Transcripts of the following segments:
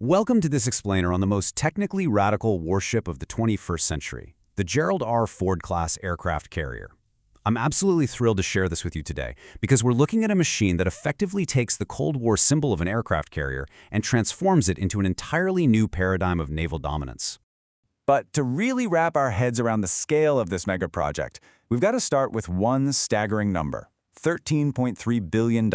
Welcome to this explainer on the most technically radical warship of the 21st century, the Gerald R. Ford-class aircraft carrier. I'm absolutely thrilled to share this with you today because we're looking at a machine that effectively takes the Cold War symbol of an aircraft carrier and transforms it into an entirely new paradigm of naval dominance. But to really wrap our heads around the scale of this mega project, we've got to start with one staggering number: $13.3 billion.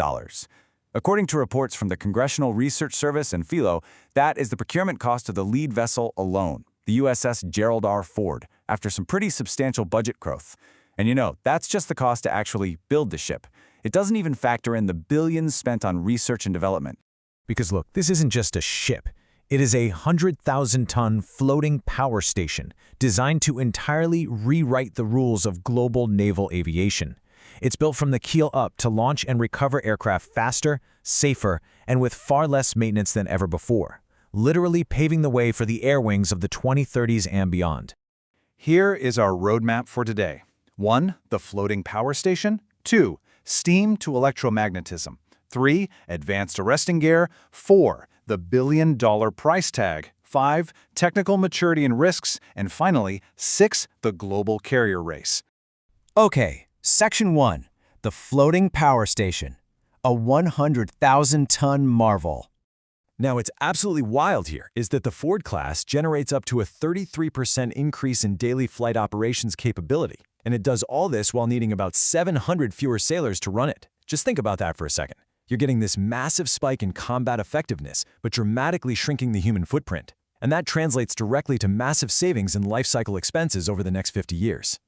According to reports from the Congressional Research Service and Philo, that is the procurement cost of the lead vessel alone, the USS Gerald R. Ford, after some pretty substantial budget growth. And that's just the cost to actually build the ship. It doesn't even factor in the billions spent on research and development. Because look, this isn't just a ship. It is a 100,000-ton floating power station designed to entirely rewrite the rules of global naval aviation. It's built from the keel up to launch and recover aircraft faster, safer, and with far less maintenance than ever before, literally paving the way for the air wings of the 2030s and beyond. Here is our roadmap for today. 1. The floating power station. 2. Steam to electromagnetism. 3. Advanced arresting gear. 4. The billion-dollar price tag. 5. Technical maturity and risks. And finally, 6. The global carrier race. Okay, Section 1. The floating power station. A 100,000-ton marvel. Now, what's absolutely wild here is that the Ford class generates up to a 33% increase in daily flight operations capability, and it does all this while needing about 700 fewer sailors to run it. Just think about that for a second. You're getting this massive spike in combat effectiveness, but dramatically shrinking the human footprint. And that translates directly to massive savings in life cycle expenses over the next 50 years.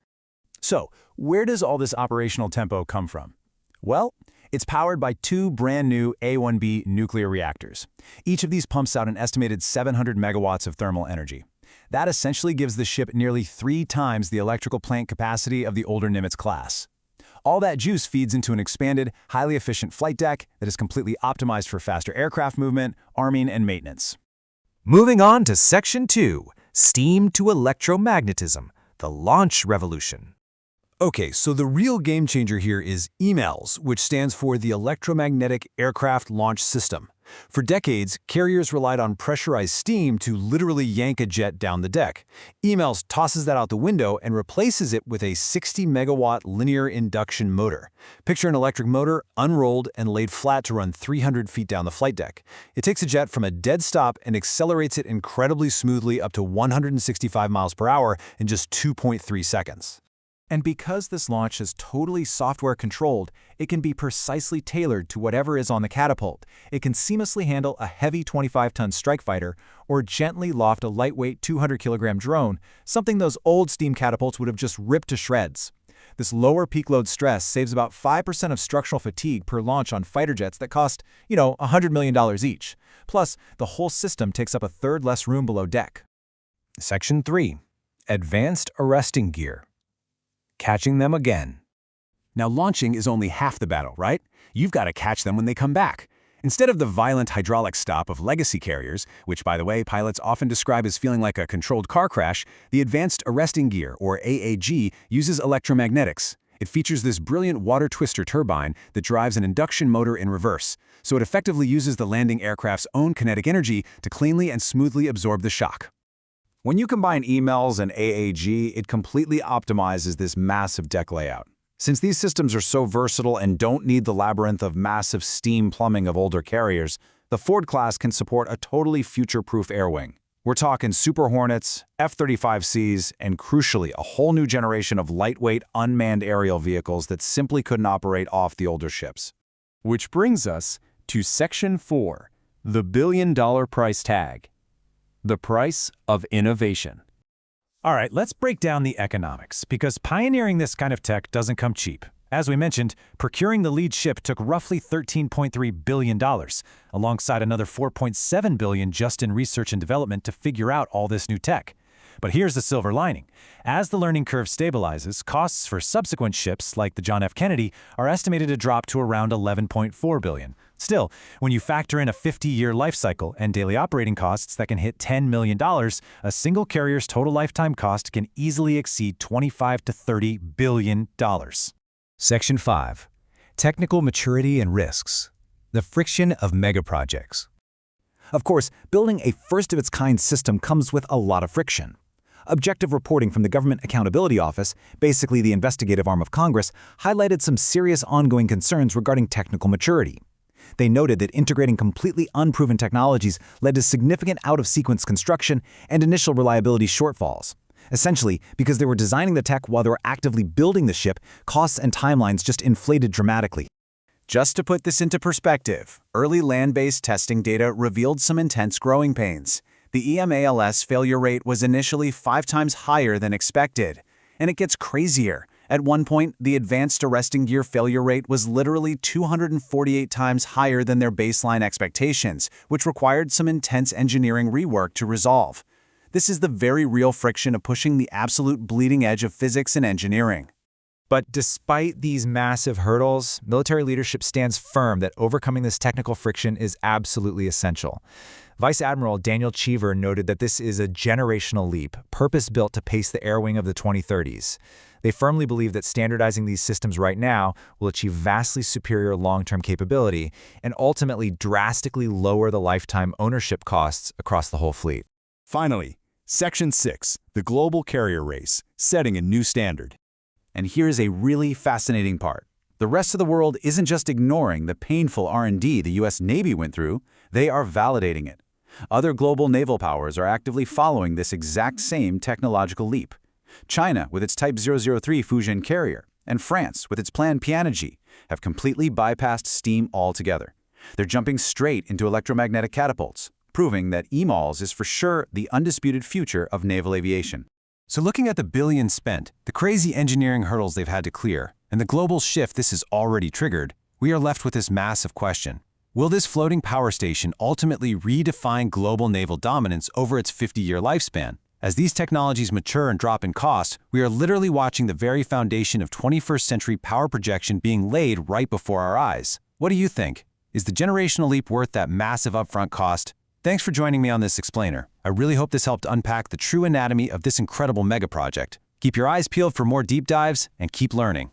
So, where does all this operational tempo come from? Well, it's powered by two brand new A1B nuclear reactors. Each of these pumps out an estimated 700 megawatts of thermal energy. That essentially gives the ship nearly 3 times the electrical plant capacity of the older Nimitz class. All that juice feeds into an expanded, highly efficient flight deck that is completely optimized for faster aircraft movement, arming, and maintenance. Moving on to Section 2, Steam to Electromagnetism, the Launch Revolution. Okay, so the real game changer here is EMALS, which stands for the Electromagnetic Aircraft Launch System. For decades, carriers relied on pressurized steam to literally yank a jet down the deck. EMALS tosses that out the window and replaces it with a 60-megawatt linear induction motor. Picture an electric motor unrolled and laid flat to run 300 feet down the flight deck. It takes a jet from a dead stop and accelerates it incredibly smoothly up to 165 miles per hour in just 2.3 seconds. And because this launch is totally software controlled, it can be precisely tailored to whatever is on the catapult. It can seamlessly handle a heavy 25-ton strike fighter or gently loft a lightweight 200-kilogram drone, something those old steam catapults would have just ripped to shreds. This lower peak load stress saves about 5% of structural fatigue per launch on fighter jets that cost, $100 million each. Plus, the whole system takes up a third less room below deck. Section 3. Advanced arresting gear. Catching them again. Now, launching is only half the battle, right? You've got to catch them when they come back. Instead of the violent hydraulic stop of legacy carriers, which, by the way, pilots often describe as feeling like a controlled car crash, the Advanced Arresting Gear, or AAG, uses electromagnetics. It features this brilliant water twister turbine that drives an induction motor in reverse, so it effectively uses the landing aircraft's own kinetic energy to cleanly and smoothly absorb the shock. When you combine EMALS and AAG, it completely optimizes this massive deck layout. Since these systems are so versatile and don't need the labyrinth of massive steam plumbing of older carriers, the Ford class can support a totally future-proof air wing. We're talking Super Hornets, F-35Cs, and crucially, a whole new generation of lightweight, unmanned aerial vehicles that simply couldn't operate off the older ships. Which brings us to Section 4, the billion-dollar price tag. The price of innovation. All right, let's break down the economics, because pioneering this kind of tech doesn't come cheap. As we mentioned, procuring the lead ship took roughly $13.3 billion, alongside another $4.7 billion just in research and development to figure out all this new tech. But here's the silver lining. As the learning curve stabilizes, costs for subsequent ships, like the John F. Kennedy, are estimated to drop to around $11.4 billion. Still, when you factor in a 50-year life cycle and daily operating costs that can hit $10 million, a single carrier's total lifetime cost can easily exceed $25 to $30 billion. Section 5. Technical Maturity and Risks. The Friction of Megaprojects. Of course, building a first-of-its-kind system comes with a lot of friction. Objective reporting from the Government Accountability Office, basically the investigative arm of Congress, highlighted some serious ongoing concerns regarding technical maturity. They noted that integrating completely unproven technologies led to significant out-of-sequence construction and initial reliability shortfalls. Essentially, because they were designing the tech while they were actively building the ship, costs and timelines just inflated dramatically. Just to put this into perspective, early land-based testing data revealed some intense growing pains. The EMALS failure rate was initially 5 times higher than expected. And it gets crazier. At one point, the advanced arresting gear failure rate was literally 248 times higher than their baseline expectations, which required some intense engineering rework to resolve. This is the very real friction of pushing the absolute bleeding edge of physics and engineering. But despite these massive hurdles, military leadership stands firm that overcoming this technical friction is absolutely essential. Vice Admiral Daniel Cheever noted that this is a generational leap, purpose-built to pace the air wing of the 2030s. They firmly believe that standardizing these systems right now will achieve vastly superior long-term capability and ultimately drastically lower the lifetime ownership costs across the whole fleet. Finally, Section 6, the Global Carrier Race, setting a new standard. And here's a really fascinating part. The rest of the world isn't just ignoring the painful R&D the U.S. Navy went through, they are validating it. Other global naval powers are actively following this exact same technological leap. China, with its Type 003 Fujian carrier, and France, with its planned Pianagi, have completely bypassed steam altogether. They're jumping straight into electromagnetic catapults, proving that EMALS is for sure the undisputed future of naval aviation. So looking at the billions spent, the crazy engineering hurdles they've had to clear, and the global shift this has already triggered, we are left with this massive question. Will this floating power station ultimately redefine global naval dominance over its 50-year lifespan? As these technologies mature and drop in cost, we are literally watching the very foundation of 21st century power projection being laid right before our eyes. What do you think? Is the generational leap worth that massive upfront cost? Thanks for joining me on this explainer. I really hope this helped unpack the true anatomy of this incredible mega project. Keep your eyes peeled for more deep dives and keep learning.